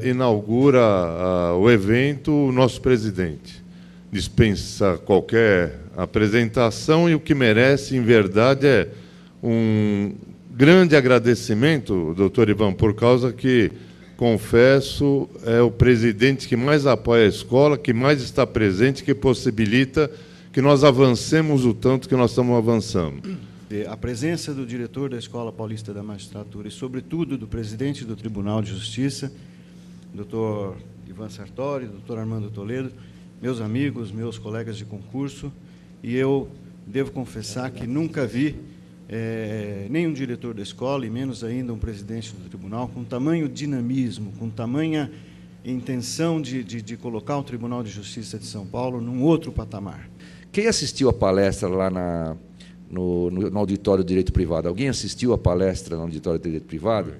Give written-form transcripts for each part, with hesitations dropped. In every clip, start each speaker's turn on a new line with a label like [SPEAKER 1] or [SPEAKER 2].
[SPEAKER 1] Inaugura o evento o nosso presidente. Dispensa qualquer apresentação e o que merece, em verdade, é um grande agradecimento, doutor Ivan, por causa que, confesso, é o presidente que mais apoia a escola, que mais está presente, que possibilita que nós avancemos o tanto que nós estamos avançando.
[SPEAKER 2] A presença do diretor da Escola Paulista da Magistratura e, sobretudo, do presidente do Tribunal de Justiça, doutor Ivan Sartori, doutor Armando Toledo, meus amigos, meus colegas de concurso, e eu devo confessar que nunca vi nenhum diretor da escola, e menos ainda um presidente do tribunal, com tamanho dinamismo, com tamanha intenção de colocar o Tribunal de Justiça de São Paulo num outro patamar.
[SPEAKER 3] Quem assistiu a palestra lá no Auditório de Direito Privado? Alguém assistiu a palestra no Auditório de Direito Privado?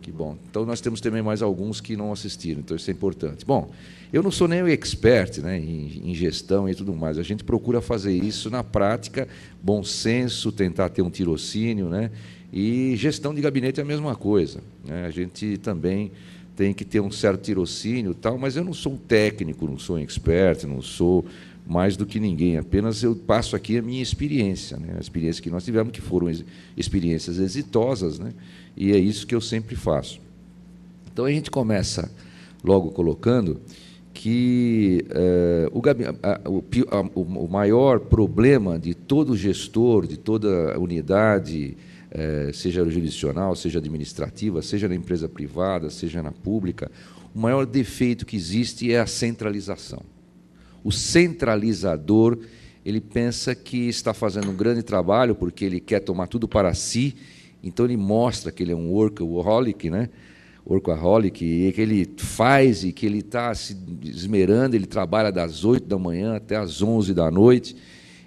[SPEAKER 3] Que bom. Então, nós temos também mais alguns que não assistiram, então isso é importante. Bom, eu não sou nem o expert, né, em gestão e tudo mais. A gente procura fazer isso na prática, bom senso, tentar ter um tirocínio, né, e gestão de gabinete é a mesma coisa, né? A gente também tem que ter um certo tirocínio e tal, mas eu não sou um técnico, não sou um expert, não sou mais do que ninguém, apenas eu passo aqui a minha experiência, né? A experiência que nós tivemos, que foram experiências exitosas, né? E é isso que eu sempre faço. Então, a gente começa logo colocando que o maior problema de todo gestor, de toda unidade, seja jurisdicional, seja administrativa, seja na empresa privada, seja na pública, o maior defeito que existe é a centralização. O centralizador, ele pensa que está fazendo um grande trabalho porque ele quer tomar tudo para si, então ele mostra que ele é um workaholic, né? Workaholic, e que ele faz e que ele está se esmerando, ele trabalha das 8 da manhã até as 11 da noite,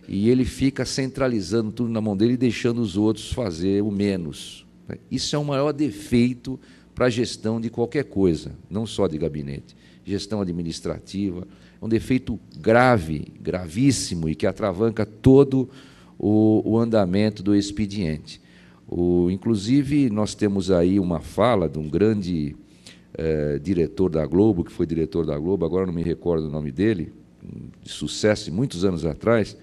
[SPEAKER 3] e ele fica centralizando tudo na mão dele e deixando os outros fazer o menos. Isso é o maior defeito para a gestão de qualquer coisa, não só de gabinete. Gestão administrativa, é um defeito grave, gravíssimo, e que atravanca todo o andamento do expediente. Inclusive, nós temos aí uma fala de um grande diretor da Globo, que foi diretor da Globo, agora não me recordo o nome dele, de sucesso, muitos anos atrás.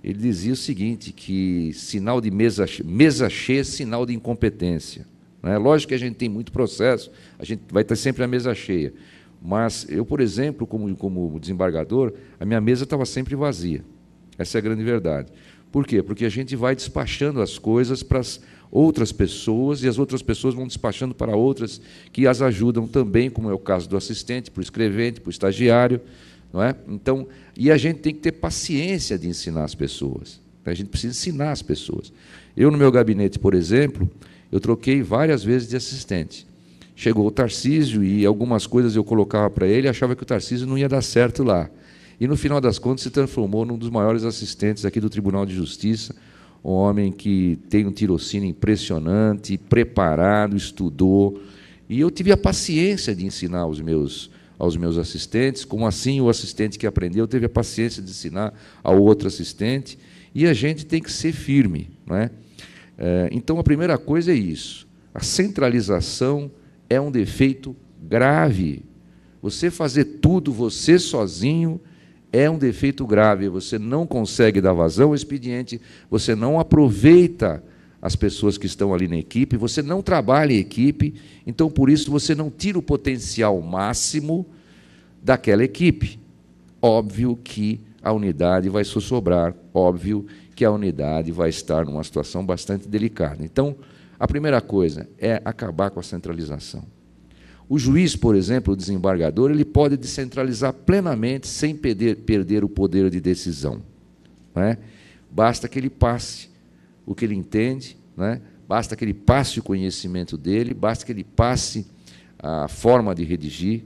[SPEAKER 3] Ele dizia o seguinte, que sinal de mesa cheia é sinal de incompetência. Não é? Lógico que a gente tem muito processo, a gente vai ter sempre a mesa cheia, mas eu, por exemplo, como desembargador, a minha mesa estava sempre vazia. Essa é a grande verdade. Por quê? Porque a gente vai despachando as coisas para as outras pessoas, e as outras pessoas vão despachando para outras que as ajudam também, como é o caso do assistente, para o escrevente, para o estagiário, não é? Então, e a gente tem que ter paciência de ensinar as pessoas. A gente precisa ensinar as pessoas. Eu, no meu gabinete, por exemplo, eu troquei várias vezes de assistente. Chegou o Tarcísio e algumas coisas eu colocava para ele e achava que o Tarcísio não ia dar certo lá. E, no final das contas, se transformou num dos maiores assistentes aqui do Tribunal de Justiça, um homem que tem um tirocínio impressionante, preparado, estudou. E eu tive a paciência de ensinar aos meus assistentes, como assim o assistente que aprendeu teve a paciência de ensinar ao outro assistente, e a gente tem que ser firme, não é? Então, a primeira coisa é isso. A centralização é um defeito grave. Você fazer tudo você sozinho é um defeito grave. Você não consegue dar vazão ao expediente, você não aproveita as pessoas que estão ali na equipe, você não trabalha em equipe, então, por isso, você não tira o potencial máximo daquela equipe. Óbvio que a unidade vai sossobrar, óbvio que a unidade vai estar numa situação bastante delicada. Então, a primeira coisa é acabar com a centralização. O juiz, por exemplo, o desembargador, ele pode descentralizar plenamente sem perder o poder de decisão. Não é? Basta que ele passe o que ele entende, não é? Basta que ele passe o conhecimento dele, basta que ele passe a forma de redigir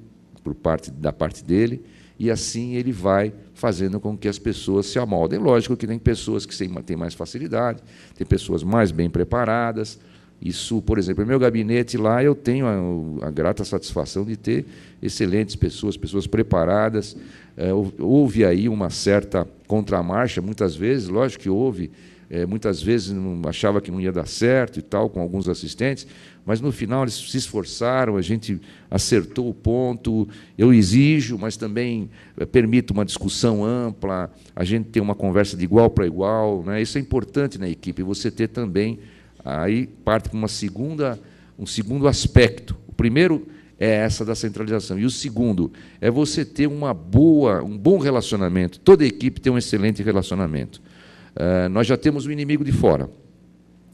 [SPEAKER 3] da parte dele, e assim ele vai fazendo com que as pessoas se amoldem. Lógico que tem pessoas que têm mais facilidade, tem pessoas mais bem preparadas. Isso, por exemplo, no meu gabinete lá, eu tenho a grata satisfação de ter excelentes pessoas, pessoas preparadas. Houve aí uma certa contramarcha, muitas vezes, lógico que houve, muitas vezes achava que não ia dar certo e tal, com alguns assistentes, mas no final eles se esforçaram, a gente acertou o ponto. Eu exijo, mas também permito uma discussão ampla, a gente tem uma conversa de igual para igual, né? Isso é importante na equipe, você ter também, aí parte para um segundo aspecto. O primeiro é essa da centralização, e o segundo é você ter um bom relacionamento. Toda a equipe tem um excelente relacionamento. Nós já temos o inimigo de fora.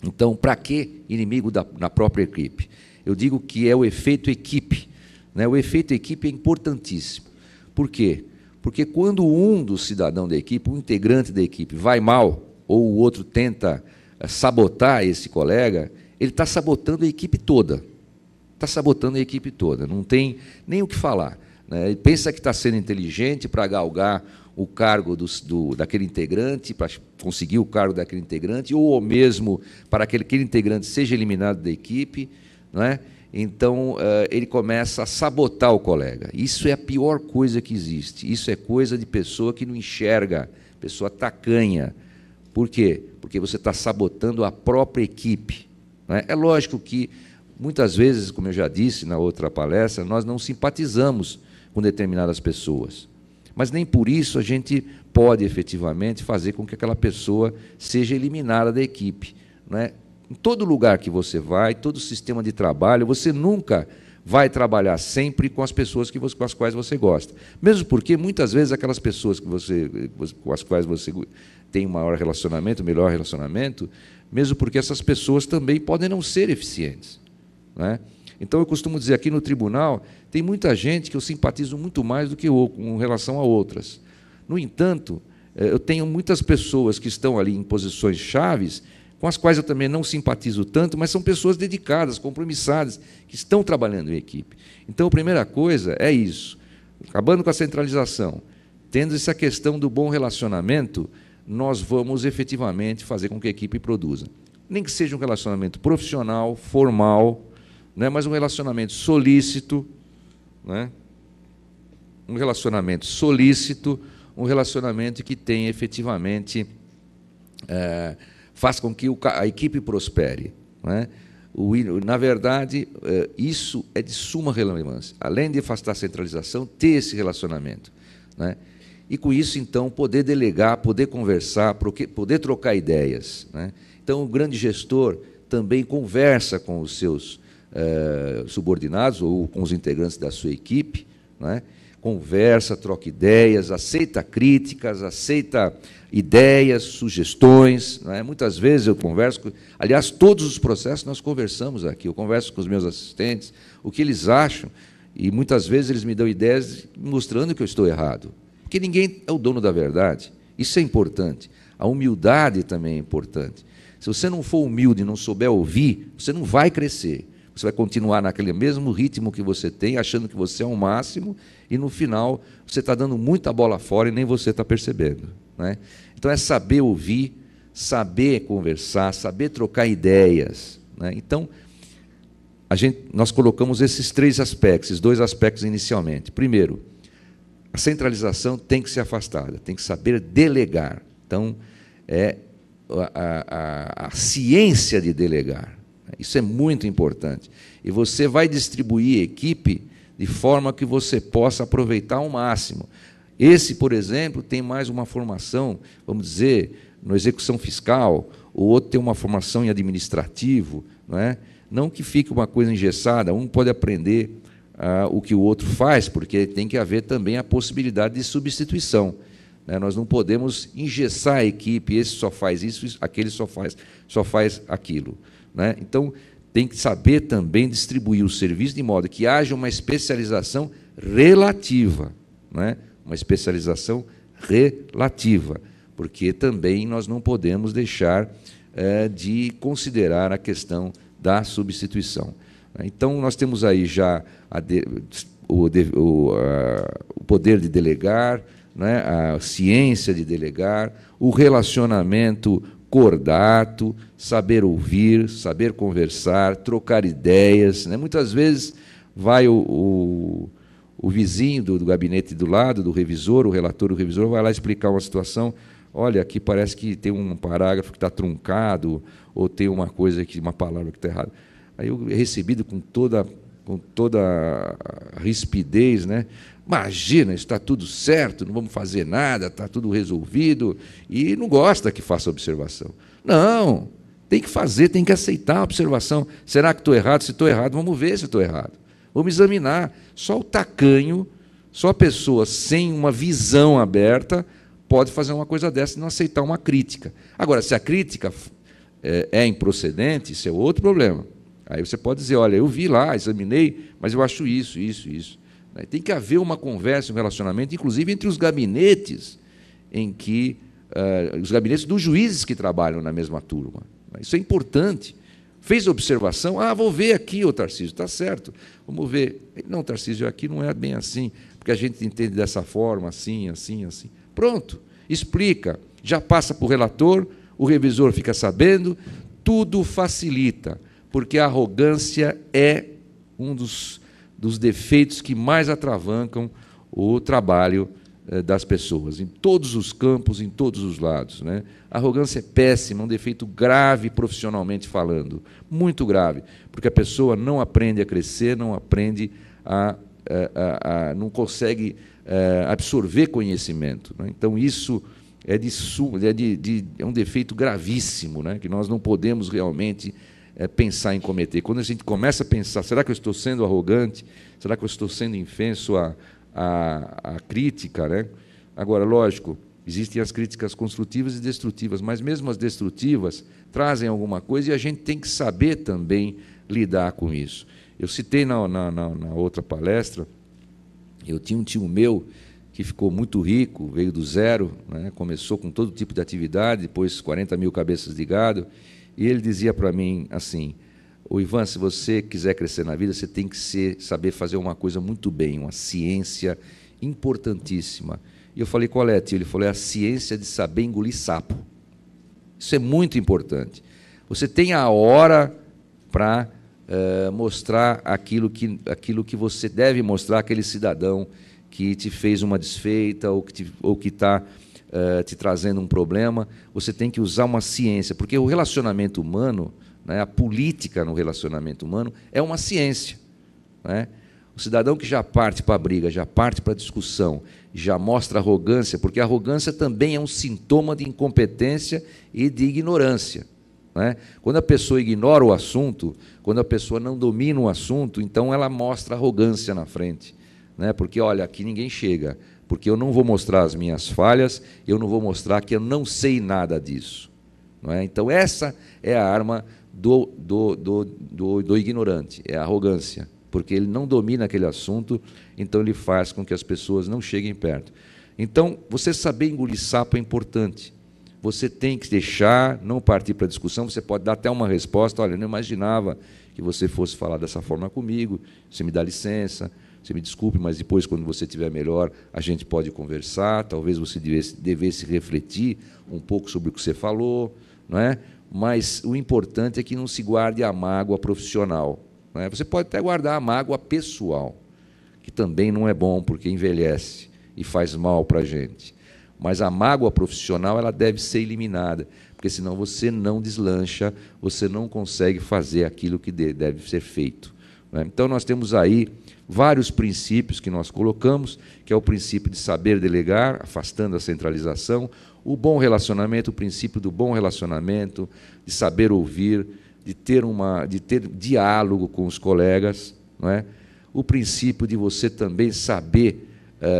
[SPEAKER 3] Então, para que inimigo na própria equipe? Eu digo que é o efeito equipe, né? O efeito equipe é importantíssimo. Por quê? Porque quando um dos cidadãos da equipe, um integrante da equipe, vai mal, ou o outro tenta sabotar esse colega, ele está sabotando a equipe toda. Está sabotando a equipe toda, não tem nem o que falar, né? Ele pensa que está sendo inteligente para galgar o cargo daquele integrante, para conseguir o cargo daquele integrante, ou mesmo para que aquele integrante seja eliminado da equipe, não é? Então, ele começa a sabotar o colega. Isso é a pior coisa que existe. Isso é coisa de pessoa que não enxerga, pessoa tacanha. Por quê? Porque você está sabotando a própria equipe, não é? É lógico que, muitas vezes, como eu já disse na outra palestra, nós não simpatizamos com determinadas pessoas, mas nem por isso a gente pode, efetivamente, fazer com que aquela pessoa seja eliminada da equipe, não é? Em todo lugar que você vai, todo sistema de trabalho, você nunca vai trabalhar sempre com as pessoas com as quais você gosta. Mesmo porque, muitas vezes, aquelas pessoas com as quais você tem um maior relacionamento, melhor relacionamento, mesmo porque essas pessoas também podem não ser eficientes, não é? Então, eu costumo dizer, aqui no tribunal, tem muita gente que eu simpatizo muito mais do que eu, com relação a outras. No entanto, eu tenho muitas pessoas que estão ali em posições chaves, com as quais eu também não simpatizo tanto, mas são pessoas dedicadas, compromissadas, que estão trabalhando em equipe. Então, a primeira coisa é isso. Acabando com a centralização, tendo essa questão do bom relacionamento, nós vamos efetivamente fazer com que a equipe produza. Nem que seja um relacionamento profissional, formal, né, mas um relacionamento solícito, né, um relacionamento solícito, um relacionamento que tem efetivamente faz com que a equipe prospere, né? Na verdade, isso é de suma relevância. Além de afastar a centralização, ter esse relacionamento, né? E, com isso, então, poder delegar, poder conversar, poder trocar ideias, né? Então, o grande gestor também conversa com os seus subordinados ou com os integrantes da sua equipe, né? Conversa, troca ideias, aceita críticas, aceita ideias, sugestões, né? Muitas vezes eu converso, aliás, todos os processos nós conversamos aqui, eu converso com os meus assistentes, o que eles acham, e muitas vezes eles me dão ideias mostrando que eu estou errado, porque ninguém é o dono da verdade, isso é importante. A humildade também é importante. Se você não for humilde e não souber ouvir, você não vai crescer. Você vai continuar naquele mesmo ritmo que você tem, achando que você é o máximo, e, no final, você está dando muita bola fora e nem você está percebendo, né? Então, é saber ouvir, saber conversar, saber trocar ideias, né? Então, nós colocamos esses três aspectos, esses dois aspectos inicialmente. Primeiro, a centralização tem que ser afastada, tem que saber delegar. Então, é a ciência de delegar. Isso é muito importante. E você vai distribuir a equipe de forma que você possa aproveitar ao máximo. Esse, por exemplo, tem mais uma formação, vamos dizer, na execução fiscal, o outro tem uma formação em administrativo, não é? Não que fique uma coisa engessada, um pode aprender o que o outro faz, porque tem que haver também a possibilidade de substituição, né? Nós não podemos engessar a equipe, esse só faz isso, aquele só faz aquilo, né? Então, tem que saber também distribuir o serviço de modo que haja uma especialização relativa, né? Uma especialização relativa, porque também nós não podemos deixar de considerar a questão da substituição. Então, nós temos aí já o poder de delegar, né, a ciência de delegar, o relacionamento cordato, saber ouvir, saber conversar, trocar ideias, né? Muitas vezes vai o vizinho do gabinete do lado, do revisor, o relator, o revisor, vai lá explicar uma situação. Olha, aqui parece que tem um parágrafo que está truncado, ou tem uma coisa que, uma palavra que está errada. Aí eu recebido com toda a rispidez, né? Imagina, está tudo certo, não vamos fazer nada, está tudo resolvido, e não gosta que faça observação. Não, tem que fazer, tem que aceitar a observação. Será que estou errado? Se estou errado, vamos ver se estou errado. Vamos examinar. Só o tacanho, só a pessoa sem uma visão aberta pode fazer uma coisa dessa e não aceitar uma crítica. Agora, se a crítica é improcedente, isso é outro problema. Aí você pode dizer, olha, eu vi lá, examinei, mas eu acho isso. Tem que haver uma conversa, um relacionamento, inclusive entre os gabinetes os gabinetes dos juízes que trabalham na mesma turma. Isso é importante. Fez observação, vou ver aqui, ô Tarcísio, está certo, vamos ver. Não, Tarcísio, aqui não é bem assim, porque a gente entende dessa forma, assim. Pronto, explica, já passa para o relator, o revisor fica sabendo, tudo facilita, porque a arrogância é um dos defeitos que mais atravancam o trabalho das pessoas, em todos os campos, em todos os lados, né? A arrogância é péssima, um defeito grave profissionalmente falando, muito grave, porque a pessoa não aprende a crescer, não aprende não consegue absorver conhecimento, né? Então, isso é um defeito gravíssimo, né? Que nós não podemos realmente pensar em cometer. Quando a gente começa a pensar, será que eu estou sendo arrogante? Será que eu estou sendo infenso à crítica, né? Agora, lógico, existem as críticas construtivas e destrutivas, mas mesmo as destrutivas trazem alguma coisa e a gente tem que saber também lidar com isso. Eu citei na outra palestra, eu tinha um tio meu que ficou muito rico, veio do zero, né? Começou com todo tipo de atividade, depois 40 mil cabeças de gado, e ele dizia para mim assim, Ivan, se você quiser crescer na vida, você tem que saber fazer uma coisa muito bem, uma ciência importantíssima. E eu falei, qual é, tio? Ele falou, é a ciência de saber engolir sapo. Isso é muito importante. Você tem a hora para mostrar aquilo que você deve mostrar àquele cidadão que te fez uma desfeita ou que está te trazendo um problema. Você tem que usar uma ciência, porque o relacionamento humano, né, a política no relacionamento humano é uma ciência, né? O cidadão que já parte para a briga, já parte para a discussão, já mostra arrogância, porque a arrogância também é um sintoma de incompetência e de ignorância, né? Quando a pessoa ignora o assunto, quando a pessoa não domina o assunto, então ela mostra arrogância na frente, né? Porque, olha, aqui ninguém chega, porque eu não vou mostrar as minhas falhas, eu não vou mostrar que eu não sei nada disso, não é? Então, essa é a arma do ignorante, é a arrogância, porque ele não domina aquele assunto, então ele faz com que as pessoas não cheguem perto. Então, você saber engolir sapo é importante. Você tem que deixar, não partir para a discussão, você pode dar até uma resposta, olha, eu não imaginava que você fosse falar dessa forma comigo, você me dá licença, você me desculpe, mas depois, quando você estiver melhor, a gente pode conversar, talvez você devesse refletir um pouco sobre o que você falou, não é? Mas o importante é que não se guarde a mágoa profissional, não é? Você pode até guardar a mágoa pessoal, que também não é bom, porque envelhece e faz mal para a gente. Mas a mágoa profissional ela deve ser eliminada, porque senão você não deslancha, você não consegue fazer aquilo que deve ser feito, não é? Então, nós temos aí vários princípios que nós colocamos, que é o princípio de saber delegar, afastando a centralização, o bom relacionamento, o princípio do bom relacionamento, de saber ouvir, de ter diálogo com os colegas, não é? O princípio de você também saber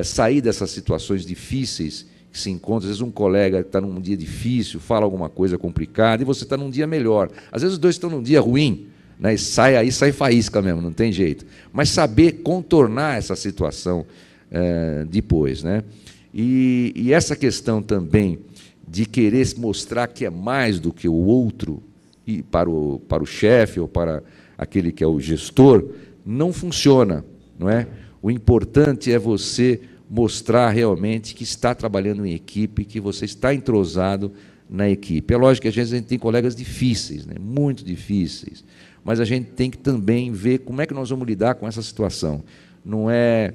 [SPEAKER 3] sair dessas situações difíceis que se encontra. Às vezes um colega está num dia difícil, fala alguma coisa complicada, e você está num dia melhor. Às vezes os dois estão num dia ruim, né? E sai faísca mesmo, não tem jeito. Mas saber contornar essa situação depois, né? E essa questão também de querer mostrar que é mais do que o outro, e para o chefe ou para aquele que é o gestor, não funciona, não é? O importante é você mostrar realmente que está trabalhando em equipe, que você está entrosado na equipe. É lógico que às vezes a gente tem colegas difíceis, né? Muito difíceis, mas a gente tem que também ver como é que nós vamos lidar com essa situação. Não é,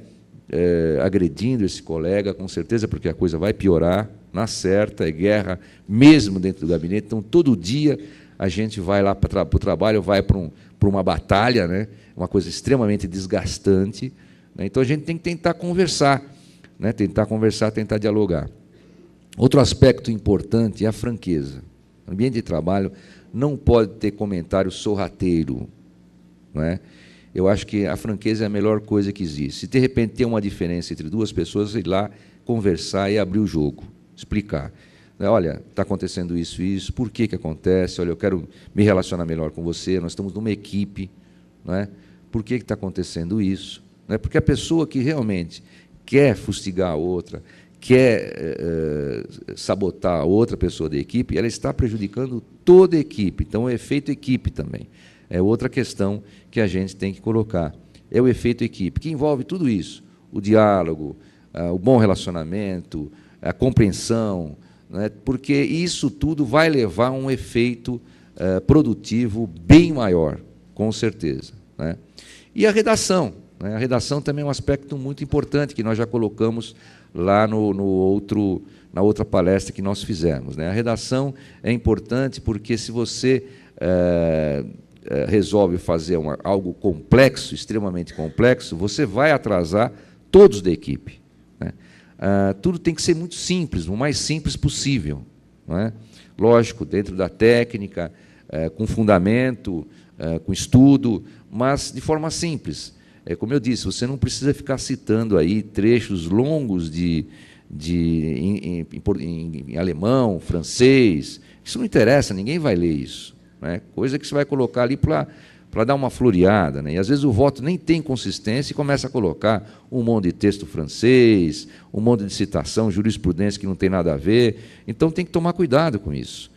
[SPEAKER 3] agredindo esse colega, com certeza, porque a coisa vai piorar, na certa, é guerra mesmo dentro do gabinete. Então, todo dia a gente vai lá para o trabalho, vai para uma batalha, né? Uma coisa extremamente desgastante, né? Então, a gente tem que tentar conversar, né? Tentar dialogar. Outro aspecto importante é a franqueza. O ambiente de trabalho não pode ter comentário sorrateiro, não é? Eu acho que a franqueza é a melhor coisa que existe. Se, de repente, tem uma diferença entre duas pessoas, ir lá, conversar e abrir o jogo, explicar. Olha, está acontecendo isso, por que acontece? Olha, eu quero me relacionar melhor com você, nós estamos numa equipe, não é? Por que está acontecendo isso? Não é? Porque a pessoa que realmente quer fustigar a outra, quer sabotar a outra pessoa da equipe, ela está prejudicando toda a equipe. Então, é o efeito equipe também. É outra questão que a gente tem que colocar. É o efeito equipe, que envolve tudo isso. O diálogo, o bom relacionamento, a compreensão, né? Porque isso tudo vai levar a um efeito produtivo bem maior, com certeza, né? E a redação, né? A redação também é um aspecto muito importante, que nós já colocamos lá na outra palestra que nós fizemos, né? A redação é importante porque, se você resolve fazer algo complexo, extremamente complexo, você vai atrasar todos da equipe, né? Tudo tem que ser muito simples, o mais simples possível, não é? Lógico, dentro da técnica, com fundamento, com estudo, mas de forma simples. Como eu disse, você não precisa ficar citando aí trechos longos em alemão, francês. Isso não interessa, ninguém vai ler isso, né? Coisa que você vai colocar ali para dar uma floreada, né? E às vezes o voto nem tem consistência e começa a colocar um monte de texto francês, um monte de citação, jurisprudência que não tem nada a ver. Então tem que tomar cuidado com isso,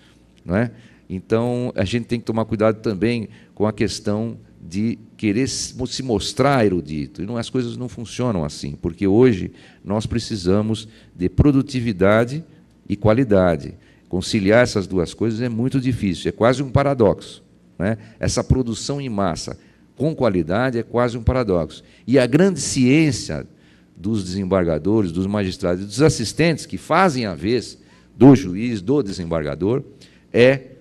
[SPEAKER 3] não é? Então a gente tem que tomar cuidado também com a questão de querer se mostrar erudito. E as coisas não funcionam assim, porque hoje nós precisamos de produtividade e qualidade. Conciliar essas duas coisas é muito difícil, é quase um paradoxo, né? Essa produção em massa com qualidade é quase um paradoxo. E a grande ciência dos desembargadores, dos magistrados, dos assistentes que fazem a vez do juiz, do desembargador, é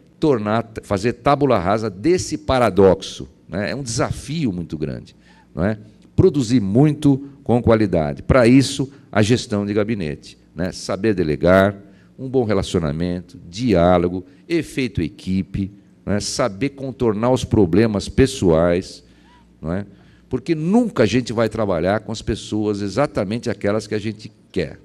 [SPEAKER 3] fazer tábula rasa desse paradoxo, né? É um desafio muito grande, não é? Produzir muito com qualidade. Para isso, a gestão de gabinete, né? Saber delegar, um bom relacionamento, diálogo, efeito equipe, não é? Saber contornar os problemas pessoais, não é? Porque nunca a gente vai trabalhar com as pessoas exatamente aquelas que a gente quer,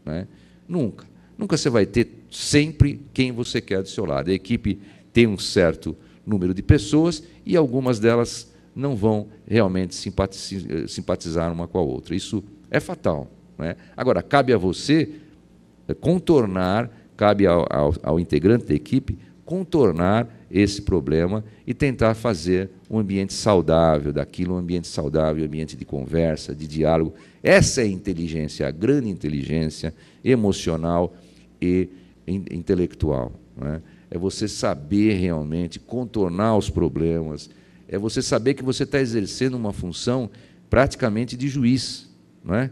[SPEAKER 3] não é? Nunca. Nunca você vai ter sempre quem você quer do seu lado. A equipe tem um certo número de pessoas e algumas delas não vão realmente simpatizar uma com a outra. Isso é fatal, não é? Agora, cabe a você contornar, cabe ao integrante da equipe contornar esse problema e tentar fazer um ambiente saudável daquilo, um ambiente saudável, um ambiente de conversa, de diálogo. Essa é a inteligência, a grande inteligência emocional e intelectual, não é? É você saber realmente contornar os problemas, é você saber que você está exercendo uma função praticamente de juiz, não é?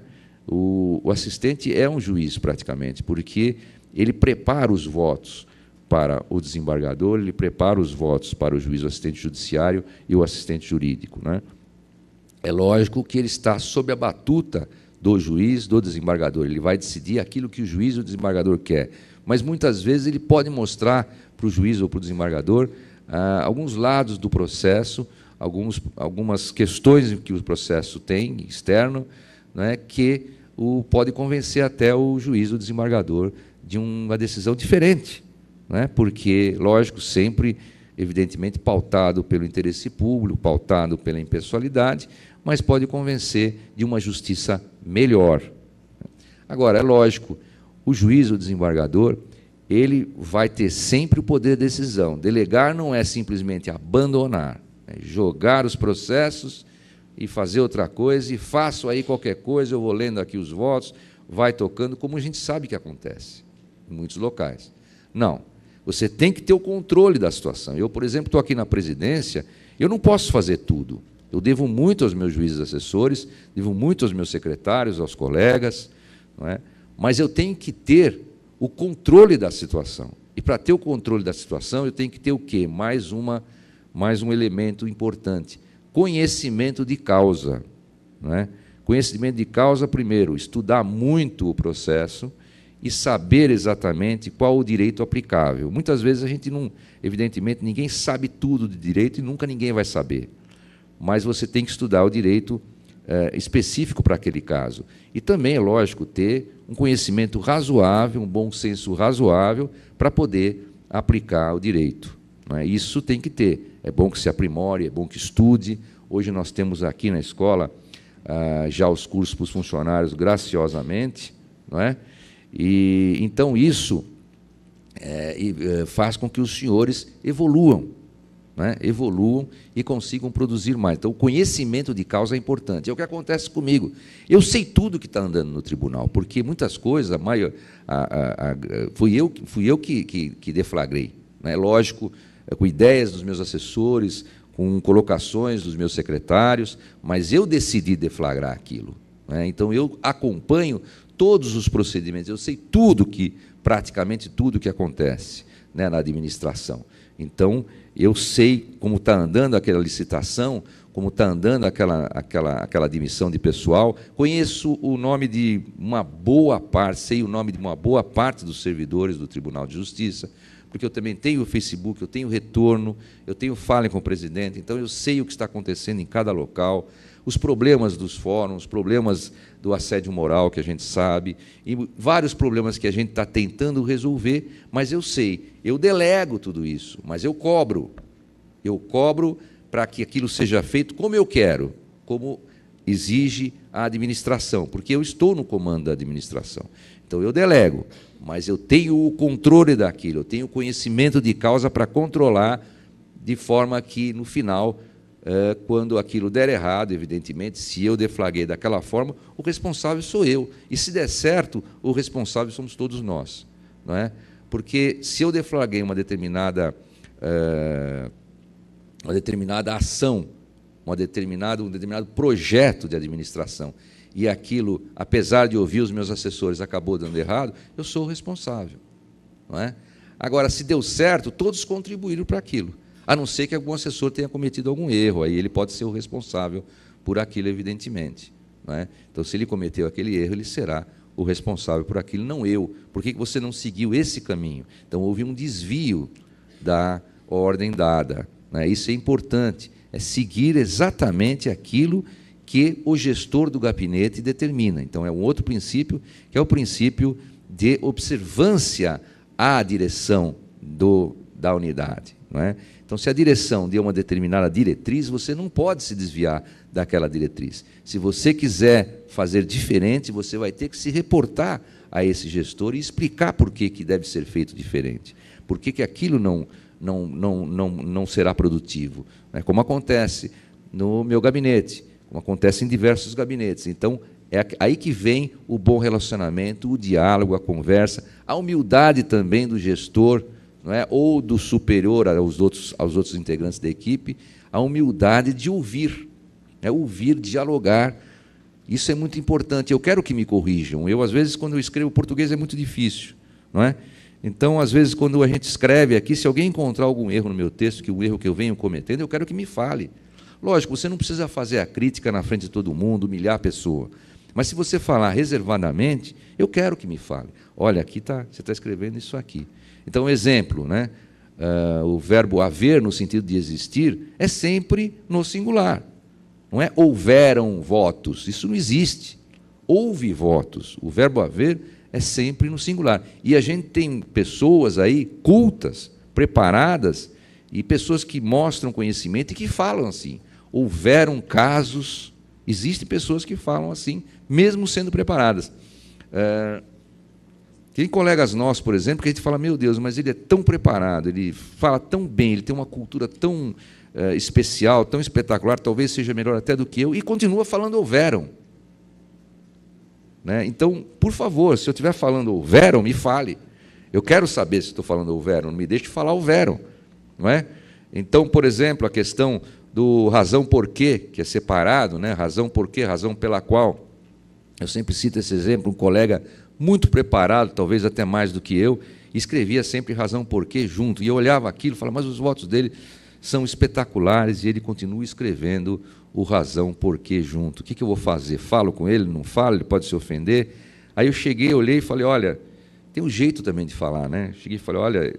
[SPEAKER 3] O assistente é um juiz, praticamente, porque ele prepara os votos para o desembargador, ele prepara os votos para o juiz, o assistente judiciário e o assistente jurídico, não é? É lógico que ele está sob a batuta do juiz, do desembargador, ele vai decidir aquilo que o juiz ou o desembargador quer, mas muitas vezes ele pode mostrar para o juiz ou para o desembargador alguns lados do processo, algumas questões que o processo tem, externo, né, que pode convencer até o juiz ou o desembargador de uma decisão diferente, né, porque, lógico, sempre, evidentemente, pautado pelo interesse público, pautado pela impessoalidade, mas pode convencer de uma justiça melhor. Agora, é lógico, o juiz ou o desembargador, ele vai ter sempre o poder de decisão. Delegar não é simplesmente abandonar, é jogar os processos e fazer outra coisa, e faço aí qualquer coisa, eu vou lendo aqui os votos, vai tocando, como a gente sabe que acontece em muitos locais. Não, você tem que ter o controle da situação. Eu, por exemplo, estou aqui na presidência, eu não posso fazer tudo. Eu devo muito aos meus juízes assessores, devo muito aos meus secretários, aos colegas, não é? Mas eu tenho que ter o controle da situação. E, para ter o controle da situação, eu tenho que ter o quê? Mais um elemento importante: conhecimento de causa. Não é? Conhecimento de causa, primeiro, estudar muito o processo e saber exatamente qual o direito aplicável. Muitas vezes a gente não, evidentemente, ninguém sabe tudo de direito e nunca ninguém vai saber. Mas você tem que estudar o direito específico para aquele caso. E também, é lógico, ter um conhecimento razoável, um bom senso razoável, para poder aplicar o direito. Não é? Isso tem que ter. É bom que se aprimore, é bom que estude. Hoje nós temos aqui na escola já os cursos para os funcionários, graciosamente, não é? E então isso faz com que os senhores evoluam, né? Evoluam e consigam produzir mais. Então, o conhecimento de causa é importante. É o que acontece comigo. Eu sei tudo que está andando no tribunal, porque muitas coisas, fui eu que deflagrei. Né? Lógico, com ideias dos meus assessores, com colocações dos meus secretários, mas eu decidi deflagrar aquilo. Né? Então, eu acompanho todos os procedimentos, eu sei praticamente tudo que acontece, né, na administração. Então, eu sei como está andando aquela licitação, como está andando aquela admissão de pessoal, conheço o nome de uma boa parte, sei o nome de uma boa parte dos servidores do Tribunal de Justiça, porque eu também tenho o Facebook, eu tenho retorno, eu tenho fala com o presidente, então eu sei o que está acontecendo em cada local, os problemas dos fóruns, os problemas do assédio moral, que a gente sabe, e vários problemas que a gente está tentando resolver, mas eu sei, eu delego tudo isso, mas eu cobro para que aquilo seja feito como eu quero, como exige a administração, porque eu estou no comando da administração. Então, eu delego, mas eu tenho o controle daquilo, eu tenho o conhecimento de causa para controlar, de forma que, no final, quando aquilo der errado, evidentemente, se eu deflaguei daquela forma, o responsável sou eu. E, se der certo, o responsável somos todos nós. Não é? Porque, se eu deflaguei uma determinada ação, um determinado projeto de administração, e aquilo, apesar de ouvir os meus assessores, acabou dando errado, eu sou o responsável. Não é? Agora, se deu certo, todos contribuíram para aquilo, a não ser que algum assessor tenha cometido algum erro, aí ele pode ser o responsável por aquilo, evidentemente. Não é? Então, se ele cometeu aquele erro, ele será o responsável por aquilo, não eu. Por que você não seguiu esse caminho? Então, houve um desvio da ordem dada. Né? Isso é importante, é seguir exatamente aquilo que o gestor do gabinete determina. Então, é um outro princípio, que é o princípio de observância à direção da unidade. Não é? Então, se a direção deu uma determinada diretriz, você não pode se desviar daquela diretriz. Se você quiser fazer diferente, você vai ter que se reportar a esse gestor e explicar por que deve ser feito diferente, por que aquilo não será produtivo, né? Como acontece no meu gabinete, como acontece em diversos gabinetes. Então, é aí que vem o bom relacionamento, o diálogo, a conversa, a humildade também do gestor, não é? Ou do superior aos outros integrantes da equipe, a humildade de ouvir, ouvir, dialogar. Isso é muito importante. Eu quero que me corrijam. Às vezes, quando eu escrevo português, é muito difícil, não é? Então, às vezes, quando a gente escreve aqui, se alguém encontrar algum erro no meu texto, que o erro que eu venho cometendo, eu quero que me fale. Lógico, você não precisa fazer a crítica na frente de todo mundo, humilhar a pessoa. Mas, se você falar reservadamente, eu quero que me fale. Olha, aqui você está escrevendo isso aqui. Então, exemplo, né? O verbo haver, no sentido de existir, é sempre no singular. Não é houveram votos, isso não existe. Houve votos. O verbo haver é sempre no singular. E a gente tem pessoas aí cultas, preparadas, e pessoas que mostram conhecimento e que falam assim. Houveram casos, existem pessoas que falam assim, mesmo sendo preparadas. Tem colegas nossos, por exemplo, que a gente fala, meu Deus, mas ele é tão preparado, ele fala tão bem, ele tem uma cultura tão especial, tão espetacular, talvez seja melhor até do que eu, e continua falando houveram. Né? Então, por favor, se eu estiver falando houveram, me fale. Eu quero saber se estou falando houveram, não me deixe falar houveram. Não é? Então, por exemplo, a questão do razão por quê, que é separado, né? Razão por quê, razão pela qual. Eu sempre cito esse exemplo, um colega muito preparado, talvez até mais do que eu, escrevia sempre razão por quê junto, e eu olhava aquilo e falava, mas os votos dele são espetaculares, e ele continua escrevendo o razão por quê junto. O que eu vou fazer? Falo com ele, não falo, ele pode se ofender? Aí eu cheguei, olhei e falei, olha, tem um jeito também de falar, né? Cheguei e falei, olha,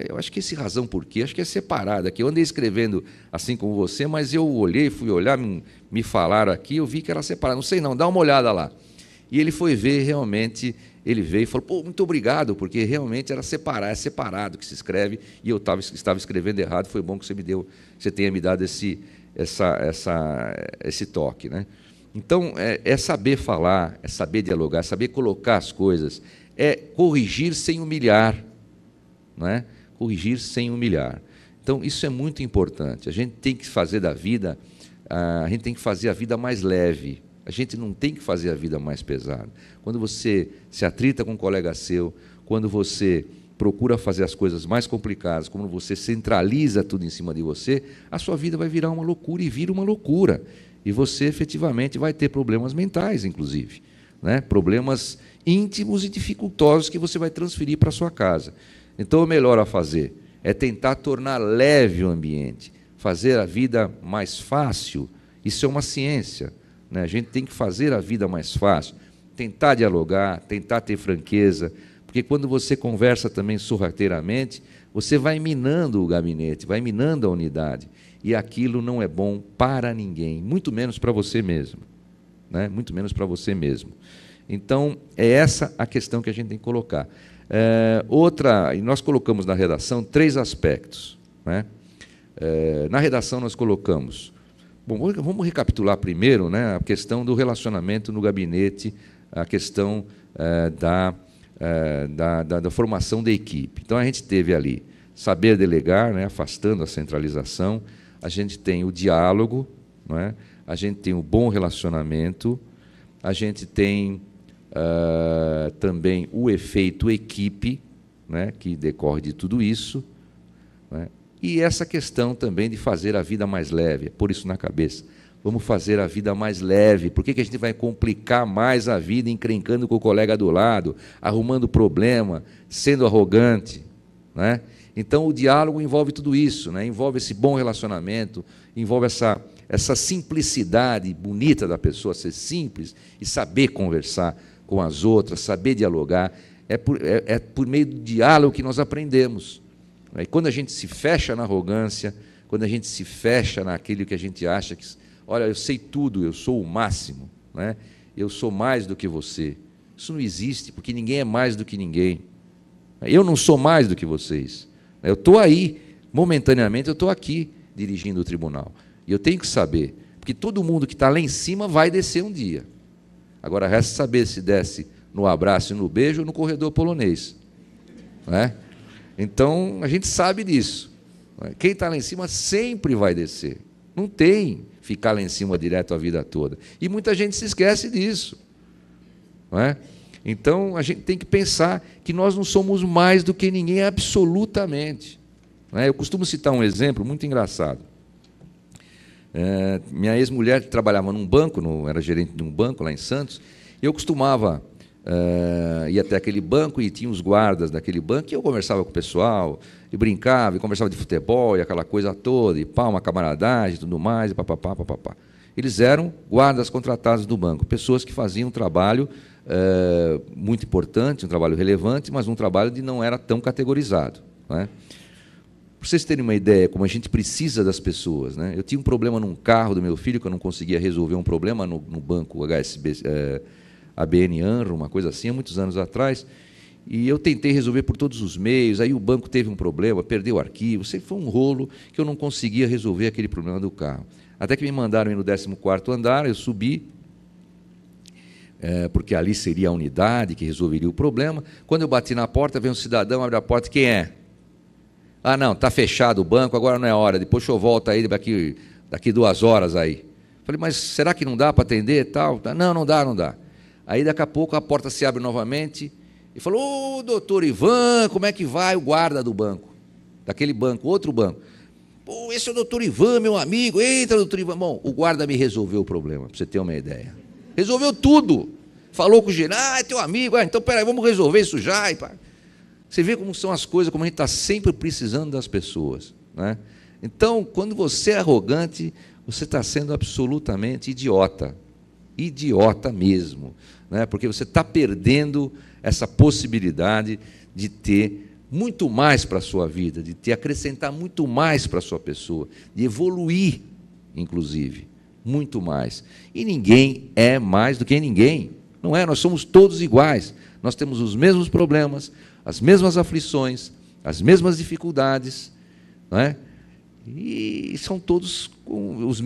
[SPEAKER 3] eu acho que esse razão por quê, acho que é separado aqui. Eu andei escrevendo assim como você, mas eu olhei, fui olhar, me falaram aqui, eu vi que era separado. Não sei não, dá uma olhada lá. E ele foi ver, realmente, ele veio e falou, pô, muito obrigado, porque realmente era separado, é separado que se escreve, e eu estava escrevendo errado, foi bom que você tenha me dado esse toque. Né? Então, é saber falar, é saber dialogar, é saber colocar as coisas, é corrigir sem humilhar. Não é? Corrigir sem humilhar. Então, isso é muito importante. A gente tem que fazer da vida, a gente tem que fazer a vida mais leve. A gente não tem que fazer a vida mais pesada. Quando você se atrita com um colega seu, quando você procura fazer as coisas mais complicadas, quando você centraliza tudo em cima de você, a sua vida vai virar uma loucura e vira uma loucura. E você, efetivamente, vai ter problemas mentais, inclusive, né? Problemas íntimos e dificultosos que você vai transferir para a sua casa. Então, o melhor a fazer é tentar tornar leve o ambiente, fazer a vida mais fácil. Isso é uma ciência. Né? A gente tem que fazer a vida mais fácil, tentar dialogar, tentar ter franqueza, porque quando você conversa também sorrateiramente, você vai minando o gabinete, vai minando a unidade, e aquilo não é bom para ninguém, muito menos para você mesmo. Né? Muito menos para você mesmo. Então, é essa a questão que a gente tem que colocar. E nós colocamos na redação 3 aspectos. Né? Na redação nós colocamos... Bom, vamos recapitular primeiro, né, a questão do relacionamento no gabinete, a questão da formação da equipe. Então, a gente teve ali saber delegar, né, afastando a centralização, a gente tem o diálogo, não é? A gente tem o bom relacionamento, a gente tem também o efeito equipe, né, que decorre de tudo isso, né? E essa questão também de fazer a vida mais leve, por isso na cabeça. Vamos fazer a vida mais leve. Por que a gente vai complicar mais a vida encrencando com o colega do lado, arrumando problema, sendo arrogante? Né? Então, o diálogo envolve tudo isso, né? Envolve esse bom relacionamento, envolve essa simplicidade bonita da pessoa, ser simples e saber conversar com as outras, saber dialogar. É por meio do diálogo que nós aprendemos. E quando a gente se fecha na arrogância, quando a gente se fecha naquilo que a gente acha que, olha, eu sei tudo, eu sou o máximo, né? Eu sou mais do que você. Isso não existe, porque ninguém é mais do que ninguém. Eu não sou mais do que vocês. Eu estou aí, momentaneamente, eu estou aqui dirigindo o tribunal. E eu tenho que saber, porque todo mundo que está lá em cima vai descer um dia. Agora, resta saber se desce no abraço e no beijo ou no corredor polonês. Né? Então, a gente sabe disso. Quem está lá em cima sempre vai descer. Não tem ficar lá em cima direto a vida toda. E muita gente se esquece disso. Não é? Então, a gente tem que pensar que nós não somos mais do que ninguém, absolutamente. Não é? Eu costumo citar um exemplo muito engraçado. Minha ex-mulher trabalhava num banco, era gerente de um banco lá em Santos, e eu costumava... ia até aquele banco e tinha os guardas daquele banco, e eu conversava com o pessoal, e brincava, e conversava de futebol, e aquela coisa toda, e uma camaradagem e tudo mais, e papapá, papapá. Eles eram guardas contratados do banco, pessoas que faziam um trabalho muito importante, um trabalho relevante, mas um trabalho que não era tão categorizado. Né? Para vocês terem uma ideia, como a gente precisa das pessoas. Né? Eu tinha um problema num carro do meu filho, que eu não conseguia resolver um problema no banco ABN ANRO, uma coisa assim, há muitos anos atrás, e eu tentei resolver por todos os meios, aí o banco teve um problema, perdeu o arquivo, sempre foi um rolo que eu não conseguia resolver aquele problema do carro. Até que me mandaram ir no 14º andar, eu subi, porque ali seria a unidade que resolveria o problema. Quando eu bati na porta, veio um cidadão, abre a porta, quem é? Ah, não, está fechado o banco, agora não é hora, depois eu volto aí daqui 2 horas aí. Falei, mas será que não dá para atender e tal? Não, não dá. Aí, daqui a pouco, a porta se abre novamente e falou, ô, doutor Ivan, como é que vai? O guarda do banco, daquele banco, outro banco. Pô, esse é o doutor Ivan, meu amigo. Eita, doutor Ivan. Bom, o guarda me resolveu o problema, para você ter uma ideia. Resolveu tudo. Falou com o gerente, é teu amigo, então peraí, vamos resolver isso já. Você vê como são as coisas, como a gente está sempre precisando das pessoas, né? Então, quando você é arrogante, você está sendo absolutamente idiota mesmo, né? Porque você está perdendo essa possibilidade de ter muito mais para a sua vida, de te acrescentar muito mais para a sua pessoa, de evoluir, inclusive, muito mais. E ninguém é mais do que ninguém, não é? Nós somos todos iguais, nós temos os mesmos problemas, as mesmas aflições, as mesmas dificuldades, não é? E são todos com as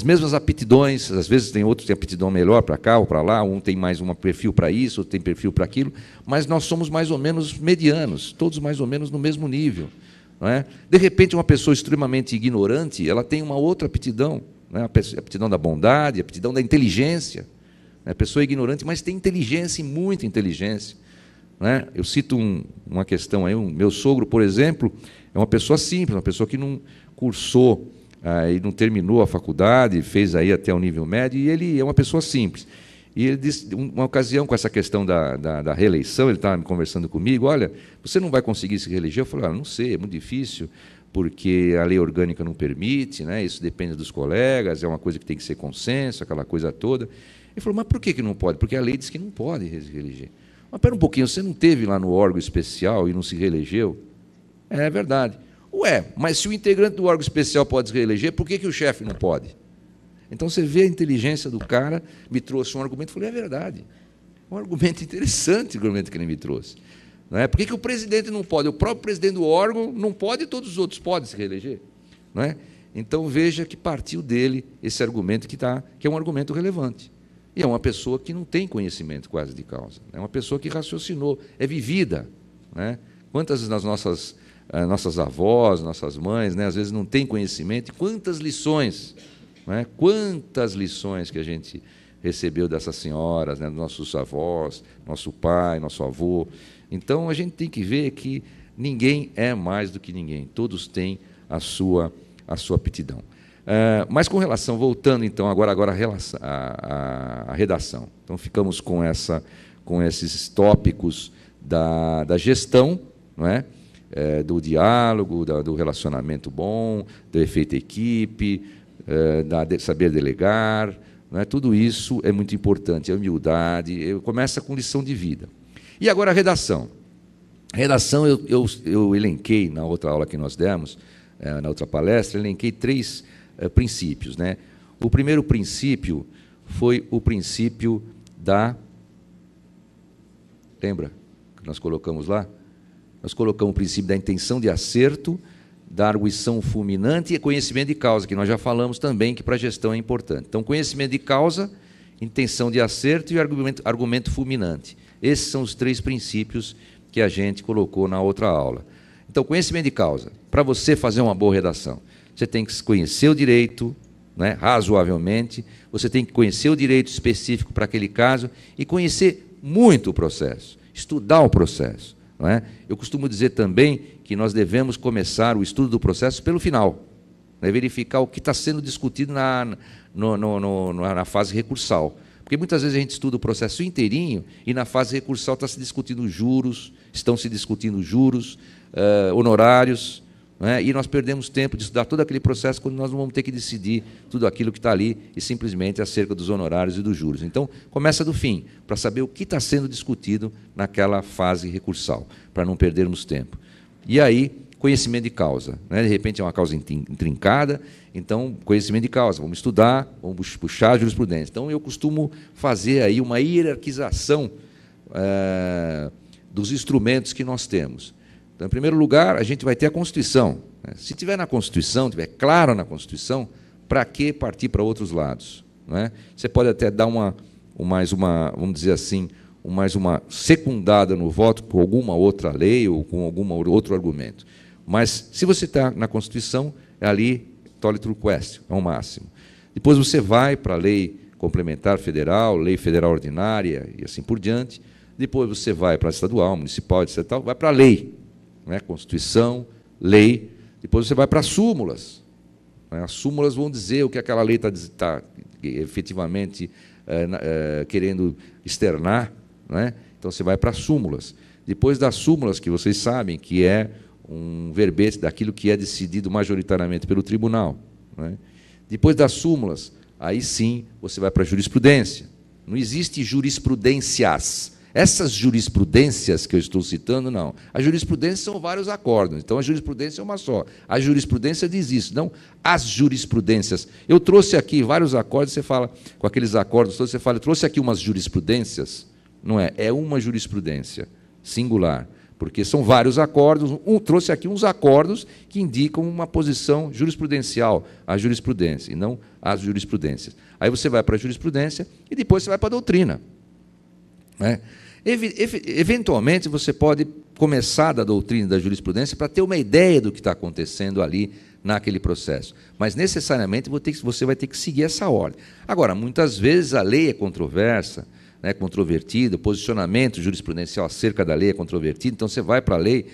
[SPEAKER 3] mesmas aptidões. Às vezes tem outros que têm aptidão melhor para cá ou para lá, um tem mais um perfil para isso, outro tem perfil para aquilo, mas nós somos mais ou menos medianos, todos mais ou menos no mesmo nível, não é? De repente, uma pessoa extremamente ignorante, ela tem uma outra aptidão, não é? A aptidão da bondade, a aptidão da inteligência. A pessoa é ignorante, mas tem inteligência, e muita inteligência, não é? Eu cito uma questão aí, meu sogro, por exemplo, é uma pessoa simples, uma pessoa que não cursou e não terminou a faculdade, fez aí até o nível médio, e ele é uma pessoa simples. E ele disse, uma ocasião, com essa questão da reeleição, ele estava conversando comigo, olha, você não vai conseguir se reeleger? Eu falei, não sei, é muito difícil, porque a lei orgânica não permite, né? Isso depende dos colegas, é uma coisa que tem que ser consenso, aquela coisa toda. Ele falou, mas por que não pode? Porque a lei diz que não pode reeleger. Mas espera um pouquinho, você não esteve lá no órgão especial e não se reelegeu? É verdade. Ué, mas se o integrante do órgão especial pode se reeleger, por que o chefe não pode? Então, você vê a inteligência do cara, me trouxe um argumento, eu falei, é verdade. Um argumento interessante, o argumento que ele me trouxe. Não é? Por que o presidente não pode? O próprio presidente do órgão não pode e todos os outros podem se reeleger. Não é? Então, veja que partiu dele esse argumento que é um argumento relevante. E é uma pessoa que não tem conhecimento quase de causa. É uma pessoa que raciocinou, é vivida. Né? Quantas das nossas avós, nossas mães, né, às vezes não têm conhecimento, e quantas lições, né, quantas lições que a gente recebeu dessas senhoras, né, dos nossos avós, nosso pai, nosso avô. Então, a gente tem que ver que ninguém é mais do que ninguém, todos têm a sua aptidão. Mas com relação, voltando então agora à redação. Então, ficamos com esses tópicos da gestão, não é? Do diálogo, do relacionamento bom, do efeito equipe, saber delegar, não é? Tudo isso é muito importante, a humildade, começa com lição de vida. E agora a redação. A redação eu elenquei, na outra aula que nós demos, na outra palestra, elenquei 3 princípios. Né? O primeiro princípio foi o princípio da... Lembra que nós colocamos lá? Nós colocamos o princípio da intenção de acerto, da arguição fulminante e conhecimento de causa, que nós já falamos também que para a gestão é importante. Então, conhecimento de causa, intenção de acerto e argumento fulminante. Esses são os 3 princípios que a gente colocou na outra aula. Então, conhecimento de causa. Para você fazer uma boa redação, você tem que conhecer o direito, né, razoavelmente, você tem que conhecer o direito específico para aquele caso e conhecer muito o processo, estudar o processo. Não é? Eu costumo dizer também que nós devemos começar o estudo do processo pelo final, né, verificar o que está sendo discutido na fase recursal. Porque muitas vezes a gente estuda o processo inteirinho e na fase recursal estão se discutindo juros, honorários, né, e nós perdemos tempo de estudar todo aquele processo quando nós não vamos ter que decidir tudo aquilo que está ali e simplesmente acerca dos honorários e dos juros. Então, começa do fim, para saber o que está sendo discutido naquela fase recursal, para não perdermos tempo. E aí, conhecimento de causa. Né? De repente é uma causa intrincada, então, conhecimento de causa, vamos estudar, vamos puxar a jurisprudência. Então, eu costumo fazer aí uma hierarquização dos instrumentos que nós temos. Então, em primeiro lugar, a gente vai ter a Constituição. Se tiver na Constituição, tiver claro na Constituição, para que partir para outros lados? Não é? Você pode até dar vamos dizer assim, mais uma secundada no voto com alguma outra lei ou com algum outro argumento. Mas, se você está na Constituição, é ali, tole true quest, é o máximo. Depois você vai para a lei complementar federal, lei federal ordinária e assim por diante. Depois você vai para a estadual, municipal, etc. Vai para a lei, né? Constituição, lei. Depois você vai para as súmulas. As súmulas vão dizer o que aquela lei está efetivamente querendo externar, né? Então você vai para as súmulas. Depois das súmulas, que vocês sabem que é um verbete daquilo que é decidido majoritariamente pelo tribunal, né? Depois das súmulas, aí sim você vai para a jurisprudência. Não existe jurisprudências. Essas jurisprudências que eu estou citando, não. A jurisprudência são vários acordos, então a jurisprudência é uma só. A jurisprudência diz isso, não as jurisprudências. Eu trouxe aqui vários acordos, você fala, com aqueles acordos todos, você fala, eu trouxe aqui umas jurisprudências. Não é, é uma jurisprudência singular, porque são vários acordos, trouxe aqui uns acordos que indicam uma posição jurisprudencial, a jurisprudência, e não as jurisprudências. Aí você vai para a jurisprudência e depois você vai para a doutrina, né? Eventualmente, você pode começar da doutrina e da jurisprudência para ter uma ideia do que está acontecendo ali naquele processo. Mas, necessariamente, você vai ter que seguir essa ordem. Agora, muitas vezes a lei é controversa, né, controvertida, o posicionamento jurisprudencial acerca da lei é controvertido, então você vai para a lei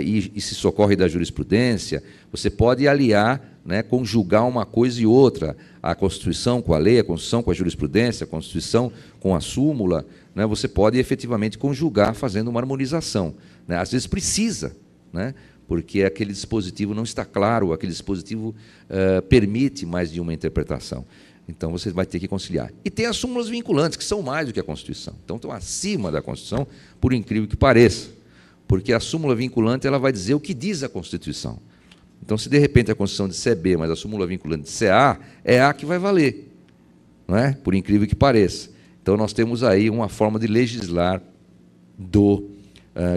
[SPEAKER 3] e se socorre da jurisprudência. Você pode aliar, né, conjugar uma coisa e outra, a Constituição com a lei, a Constituição com a jurisprudência, a Constituição com a súmula, né, você pode efetivamente conjugar fazendo uma harmonização, né? Às vezes precisa, né, porque aquele dispositivo não está claro, aquele dispositivo permite mais de uma interpretação. Então, você vai ter que conciliar. E tem as súmulas vinculantes, que são mais do que a Constituição. Então, estão acima da Constituição, por incrível que pareça, porque a súmula vinculante ela vai dizer o que diz a Constituição. Então, se de repente a Constituição disser B, mas a súmula vinculante disser A, é A que vai valer, não é? Por incrível que pareça. Então, nós temos aí uma forma de legislar do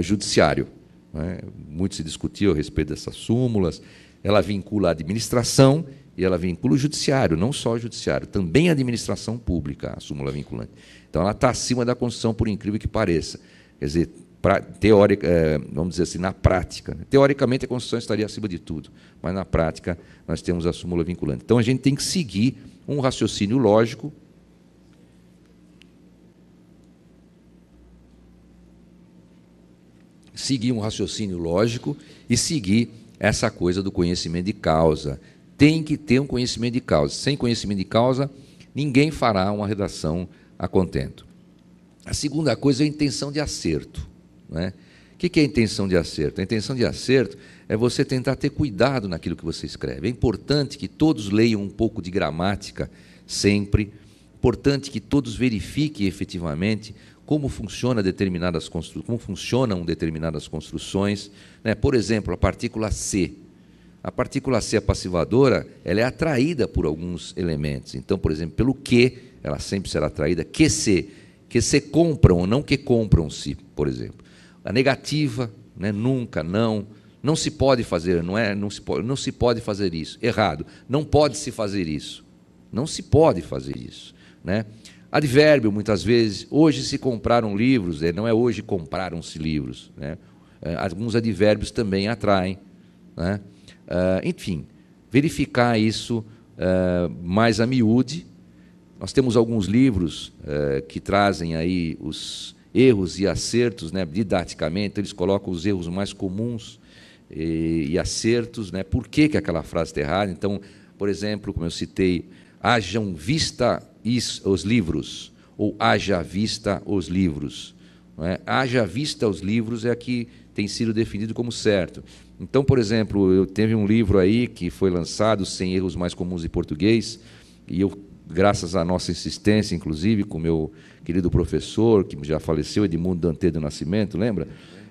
[SPEAKER 3] judiciário, não é? Muito se discutiu a respeito dessas súmulas. Ela vincula a administração e ela vincula o judiciário, não só o judiciário, também a administração pública, a súmula vinculante. Então, ela está acima da Constituição, por incrível que pareça. Quer dizer, vamos dizer assim, na prática, né? Teoricamente, a Constituição estaria acima de tudo, mas, na prática, nós temos a súmula vinculante. Então, a gente tem que seguir um raciocínio lógico, e seguir essa coisa do conhecimento de causa. Tem que ter um conhecimento de causa. Sem conhecimento de causa, ninguém fará uma redação a contento. A segunda coisa é a intenção de acerto, né? O que é a intenção de acerto? A intenção de acerto é você tentar ter cuidado naquilo que você escreve. É importante que todos leiam um pouco de gramática sempre. É importante que todos verifiquem efetivamente como funcionam determinadas construções, né? Por exemplo, a partícula C. A partícula C, a passivadora, ela é atraída por alguns elementos. Então, por exemplo, pelo que, ela sempre será atraída. Que se compram ou não que compram-se, por exemplo. A negativa, né? Nunca, não se pode fazer, não se pode fazer isso. Errado, não pode se fazer isso. Não se pode fazer isso, né? Advérbio, muitas vezes, hoje se compraram livros, não é hoje compraram-se livros, né? Alguns advérbios também atraem, né? Enfim, verificar isso mais a miúde. Nós temos alguns livros que trazem aí os erros e acertos, né, didaticamente, eles colocam os erros mais comuns e acertos, né, por que aquela frase está errada. Então, por exemplo, como eu citei, hajam vista os livros, ou haja vista os livros. Não é? Haja vista os livros é a que tem sido definido como certo. Então, por exemplo, eu teve um livro aí que foi lançado, 100 erros mais comuns em português, e eu, graças à nossa insistência, inclusive, com o meu querido professor, que já faleceu, Edmundo Dante do Nascimento, lembra?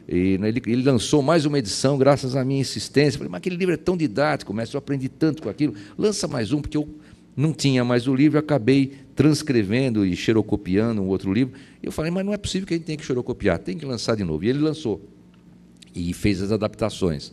[SPEAKER 3] E ele lançou mais uma edição, graças à minha insistência. Eu falei, mas aquele livro é tão didático, mestre, eu aprendi tanto com aquilo, lança mais um, porque eu não tinha mais o livro, acabei transcrevendo e xerocopiando um outro livro. E eu falei, mas não é possível que a gente tenha que xerocopiar, tem que lançar de novo. E ele lançou, e fez as adaptações.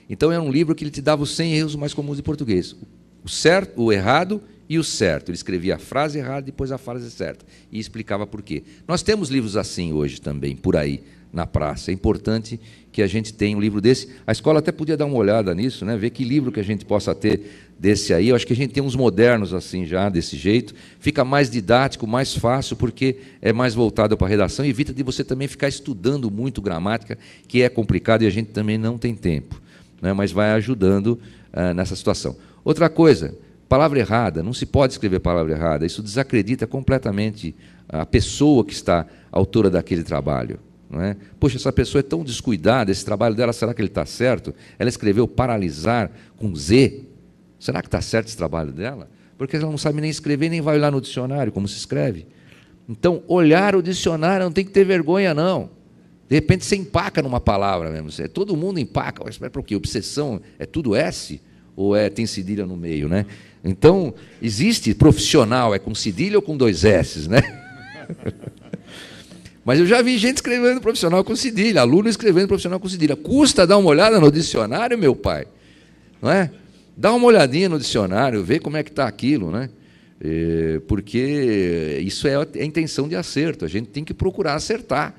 [SPEAKER 3] Então, era um livro que ele te dava os 100 erros mais comuns de português. O certo, o errado e o certo. Ele escrevia a frase errada, depois a frase certa, e explicava por quê. Nós temos livros assim hoje também, por aí, na praça. É importante que a gente tenha um livro desse. A escola até podia dar uma olhada nisso, né? Ver que livro que a gente possa ter desse aí. Eu acho que a gente tem uns modernos assim já, desse jeito. Fica mais didático, mais fácil, porque é mais voltado para a redação. E evita de você também ficar estudando muito gramática, que é complicado e a gente também não tem tempo, né? Mas vai ajudando nessa situação. Outra coisa, palavra errada. Não se pode escrever palavra errada. Isso desacredita completamente a pessoa que está autora daquele trabalho. Não é? Poxa, essa pessoa é tão descuidada, esse trabalho dela, será que ele está certo? Ela escreveu paralisar com Z. Será que está certo esse trabalho dela? Porque ela não sabe nem escrever, nem vai olhar no dicionário como se escreve. Então, olhar o dicionário não tem que ter vergonha, não. De repente, você empaca numa palavra mesmo. Todo mundo empaca. Mas para o quê? Obsessão é tudo S? Ou tem cedilha no meio, né? Então, existe profissional, é com cedilha ou com 2 S's, né? Mas eu já vi gente escrevendo profissional com cedilha, aluno escrevendo profissional com cedilha. Custa dar uma olhada no dicionário, meu pai? Não é? Dá uma olhadinha no dicionário, vê como é que está aquilo, né? Porque isso é a intenção de acerto. A gente tem que procurar acertar,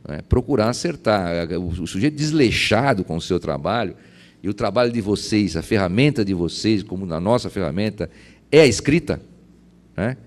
[SPEAKER 3] né? Procurar acertar. O sujeito desleixado com o seu trabalho, e o trabalho de vocês, a ferramenta de vocês, como na nossa ferramenta, é a escrita, né?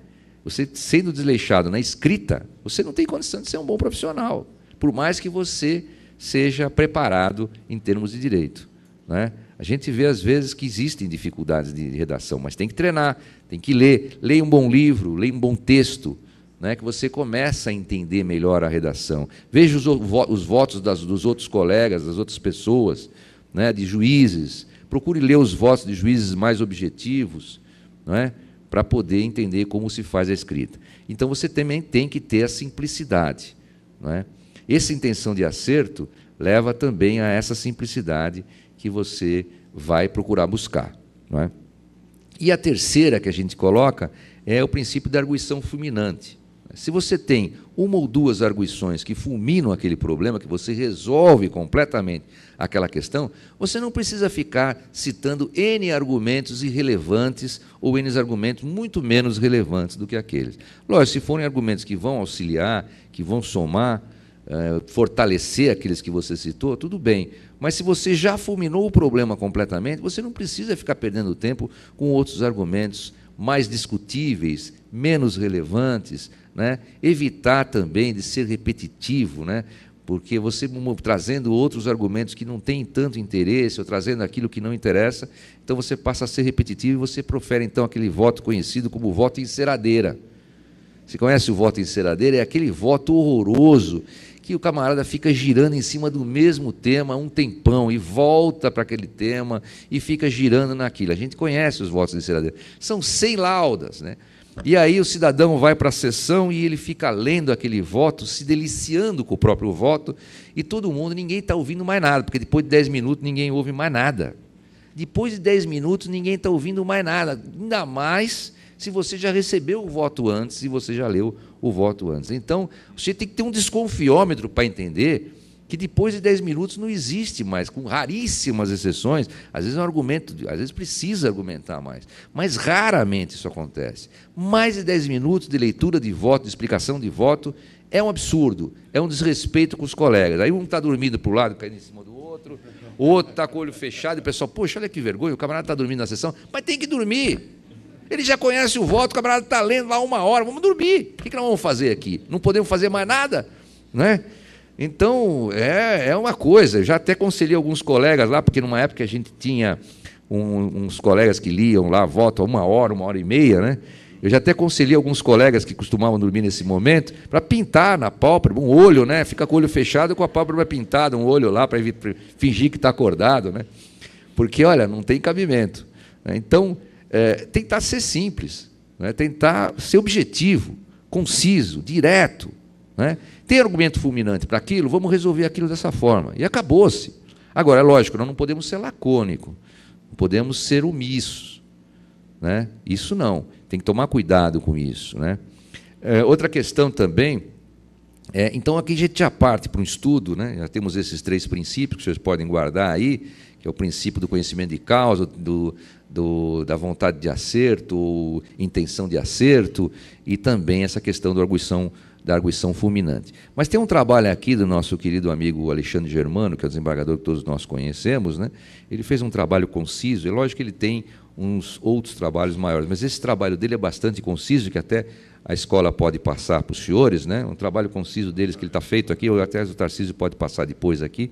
[SPEAKER 3] Você sendo desleixado na escrita, você não tem condição de ser um bom profissional, por mais que você seja preparado em termos de direito, né? A gente vê, às vezes, que existem dificuldades de redação, mas tem que treinar, tem que ler. Leia um bom livro, leia um bom texto, né, que você começa a entender melhor a redação. Veja os votos dos outros colegas, das outras pessoas, né, de juízes. Procure ler os votos de juízes mais objetivos, não é? Para poder entender como se faz a escrita. Então, você também tem que ter a simplicidade, não é? Essa intenção de acerto leva também a essa simplicidade que você vai procurar buscar, não é? E a terceira que a gente coloca é o princípio da arguição fulminante. Se você tem uma ou duas arguições que fulminam aquele problema, que você resolve completamente aquela questão, você não precisa ficar citando N argumentos irrelevantes ou N argumentos muito menos relevantes do que aqueles. Lógico, se forem argumentos que vão auxiliar, que vão somar, fortalecer aqueles que você citou, tudo bem. Mas se você já fulminou o problema completamente, você não precisa ficar perdendo tempo com outros argumentos mais discutíveis, menos relevantes, né? Evitar também de ser repetitivo, né? Porque você trazendo outros argumentos que não têm tanto interesse, ou trazendo aquilo que não interessa, então você passa a ser repetitivo e você profere, então, aquele voto conhecido como voto enceradeira. Você conhece o voto enceradeira? É aquele voto horroroso que o camarada fica girando em cima do mesmo tema um tempão e volta para aquele tema e fica girando naquilo. A gente conhece os votos de enceradeira. São 100 laudas, né? E aí o cidadão vai para a sessão e ele fica lendo aquele voto, se deliciando com o próprio voto, e todo mundo, ninguém está ouvindo mais nada, porque depois de 10 minutos ninguém ouve mais nada. Depois de 10 minutos ninguém está ouvindo mais nada, ainda mais se você já recebeu o voto antes e você já leu o voto antes. Então, você tem que ter um desconfiômetro para entender que depois de 10 minutos não existe mais, com raríssimas exceções. Às vezes é um argumento, às vezes precisa argumentar mais, mas raramente isso acontece. Mais de 10 minutos de leitura de voto, de explicação de voto, é um absurdo, é um desrespeito com os colegas. Aí um está dormindo para o lado, caindo em cima do outro, o outro está com o olho fechado, e o pessoal, poxa, olha que vergonha, o camarada está dormindo na sessão, mas tem que dormir. Ele já conhece o voto, o camarada está lendo lá 1 hora, vamos dormir. O que nós vamos fazer aqui? Não podemos fazer mais nada, não é? Então, é uma coisa. Eu já até aconselhei alguns colegas lá, porque numa época a gente tinha uns colegas que liam lá voto a 1 hora, 1h30, né? Eu já até aconselhei alguns colegas que costumavam dormir nesse momento para pintar na pálpebra um olho, né? Fica com o olho fechado com a pálpebra pintada, um olho lá para fingir que está acordado, né? Porque, olha, não tem cabimento, né? Então, tentar ser simples, né? Tentar ser objetivo, conciso, direto, né? Tem argumento fulminante para aquilo, vamos resolver aquilo dessa forma. E acabou-se. Agora, é lógico, nós não podemos ser lacônicos, não podemos ser omissos, né? Isso não, tem que tomar cuidado com isso, né? Outra questão também, então aqui a gente já parte para um estudo, né? Já temos esses 3 princípios que vocês podem guardar aí, que é o princípio do conhecimento de causa, da vontade de acerto, ou intenção de acerto, e também essa questão da arguição da arguição fulminante. Mas tem um trabalho aqui do nosso querido amigo Alexandre Germano, que é o desembargador que todos nós conhecemos, né? Ele fez um trabalho conciso, é lógico que ele tem uns outros trabalhos maiores, mas esse trabalho dele é bastante conciso, que até a escola pode passar para os senhores, né? Um trabalho conciso deles que ele está feito aqui, ou até o Tarcísio pode passar depois aqui,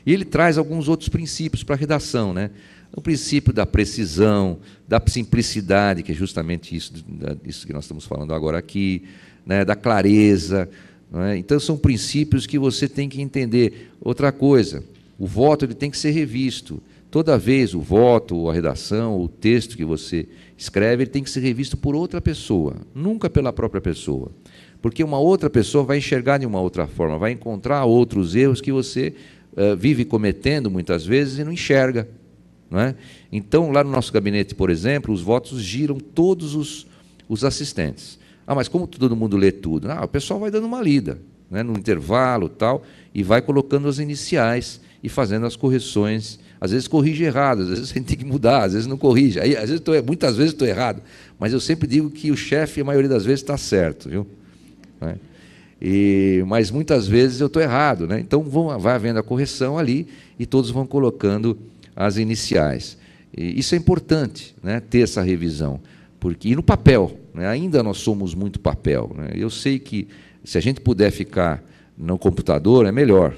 [SPEAKER 3] e ele traz alguns outros princípios para a redação, né? O princípio da precisão, da simplicidade, que é justamente isso que nós estamos falando agora aqui, né? Da clareza, não é? Então, são princípios que você tem que entender. Outra coisa, o voto ele tem que ser revisto. Toda vez o voto, a redação, o texto que você escreve, ele tem que ser revisto por outra pessoa, nunca pela própria pessoa. Porque uma outra pessoa vai enxergar de uma outra forma, vai encontrar outros erros que você vive cometendo muitas vezes e não enxerga. Não é? Então, lá no nosso gabinete, por exemplo, os votos giram todos os assistentes. Ah, mas como todo mundo lê tudo? Ah, o pessoal vai dando uma lida, né, no intervalo tal, e vai colocando as iniciais e fazendo as correções. Às vezes corrige errado, às vezes a gente tem que mudar, às vezes não corrige. Aí, às vezes muitas vezes estou errado, mas eu sempre digo que o chefe, a maioria das vezes, está certo, viu? Mas muitas vezes eu estou errado, né? Então vai havendo a correção ali e todos vão colocando as iniciais. E isso é importante, né, ter essa revisão. E no papel, né, ainda nós somos muito papel. Né? Eu sei que se a gente puder ficar no computador é melhor,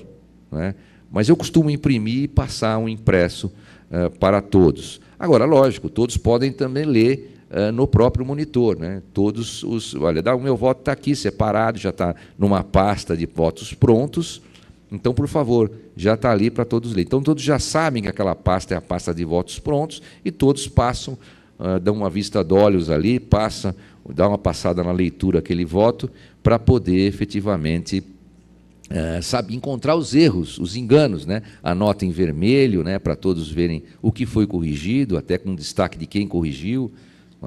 [SPEAKER 3] né? Mas eu costumo imprimir e passar um impresso para todos. Agora, lógico, todos podem também ler no próprio monitor, né? Olha, o meu voto está aqui separado, já está numa pasta de votos prontos, então, por favor, já está ali para todos lerem. Então, todos já sabem que aquela pasta é a pasta de votos prontos e todos passam, dão uma vista de olhos ali, dão uma passada na leitura aquele voto para poder, efetivamente, sabe, encontrar os erros, os enganos, né? Anota em vermelho, né, para todos verem o que foi corrigido, até com destaque de quem corrigiu.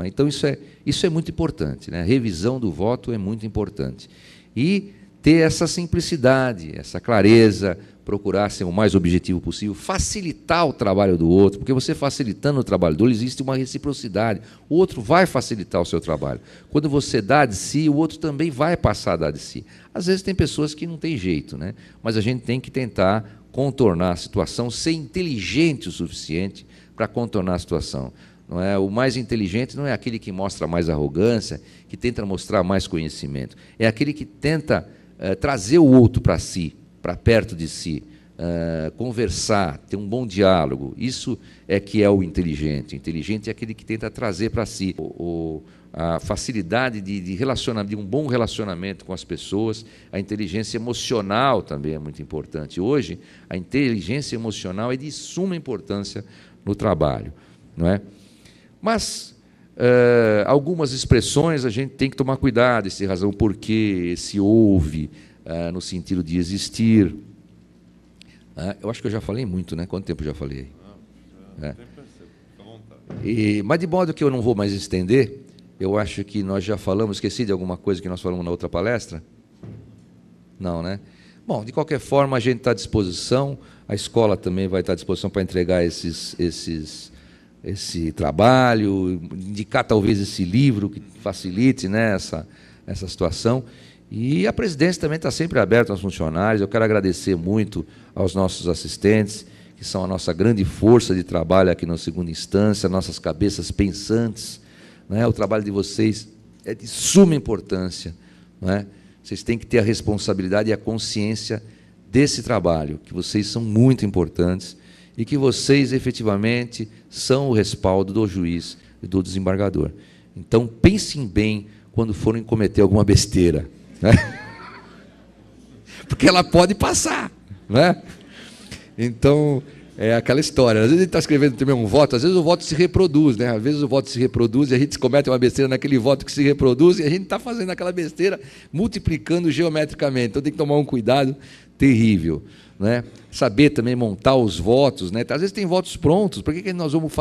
[SPEAKER 3] Então, isso é muito importante, né? A revisão do voto é muito importante. E ter essa simplicidade, essa clareza, procurar ser o mais objetivo possível, facilitar o trabalho do outro, porque você facilitando o trabalho do outro, existe uma reciprocidade. O outro vai facilitar o seu trabalho. Quando você dá de si, o outro também vai passar a dar de si. Às vezes tem pessoas que não tem jeito, né? Mas a gente tem que tentar contornar a situação, ser inteligente o suficiente para contornar a situação. Não é? O mais inteligente não é aquele que mostra mais arrogância, que tenta mostrar mais conhecimento. É aquele que tenta trazer o outro para si, para perto de si, conversar, ter um bom diálogo. Isso é que é o inteligente. O inteligente é aquele que tenta trazer para si a facilidade de um bom relacionamento com as pessoas. A inteligência emocional também é muito importante. Hoje, a inteligência emocional é de suma importância no trabalho, não é? Mas algumas expressões a gente tem que tomar cuidado, esse razão porque, esse houve, no sentido de existir. Eu acho que eu já falei muito, né? Quanto tempo eu já falei? Mas de modo que eu não vou mais estender, eu acho que nós já falamos, esqueci de alguma coisa que nós falamos na outra palestra? Não, né? Bom, de qualquer forma, a gente está à disposição, a escola também vai estar à disposição para entregar esse trabalho, indicar talvez esse livro que facilite, né, essa situação. E a presidência também está sempre aberta aos funcionários. Eu quero agradecer muito aos nossos assistentes, que são a nossa grande força de trabalho aqui na segunda instância, nossas cabeças pensantes. Não é? O trabalho de vocês é de suma importância. Não é? Vocês têm que ter a responsabilidade e a consciência desse trabalho, que vocês são muito importantes e que vocês, efetivamente, são o respaldo do juiz e do desembargador. Então, pensem bem quando forem cometer alguma besteira, né? Porque ela pode passar, né? Então, é aquela história. Às vezes a gente está escrevendo também um voto, às vezes o voto se reproduz, né? Às vezes o voto se reproduz e a gente comete uma besteira naquele voto que se reproduz e a gente está fazendo aquela besteira multiplicando geometricamente. Então, tem que tomar um cuidado terrível, né? Saber também montar os votos, né? Às vezes tem votos prontos, por que nós vamos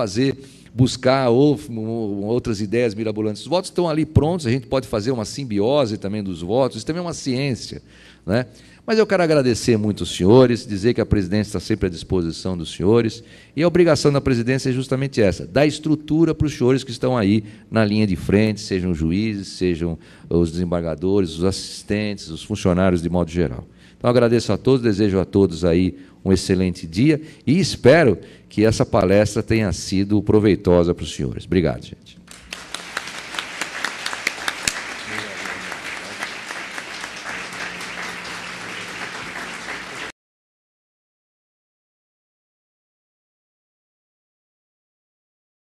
[SPEAKER 3] buscar outras ideias mirabolantes? Os votos estão ali prontos, a gente pode fazer uma simbiose também dos votos, isso também é uma ciência, né? Mas eu quero agradecer muito os senhores, dizer que a presidência está sempre à disposição dos senhores, e a obrigação da presidência é justamente essa, dar estrutura para os senhores que estão aí na linha de frente, sejam os juízes, sejam os desembargadores, os assistentes, os funcionários de modo geral. Então, agradeço a todos, desejo a todos aí um excelente dia e espero que essa palestra tenha sido proveitosa para os senhores. Obrigado, gente.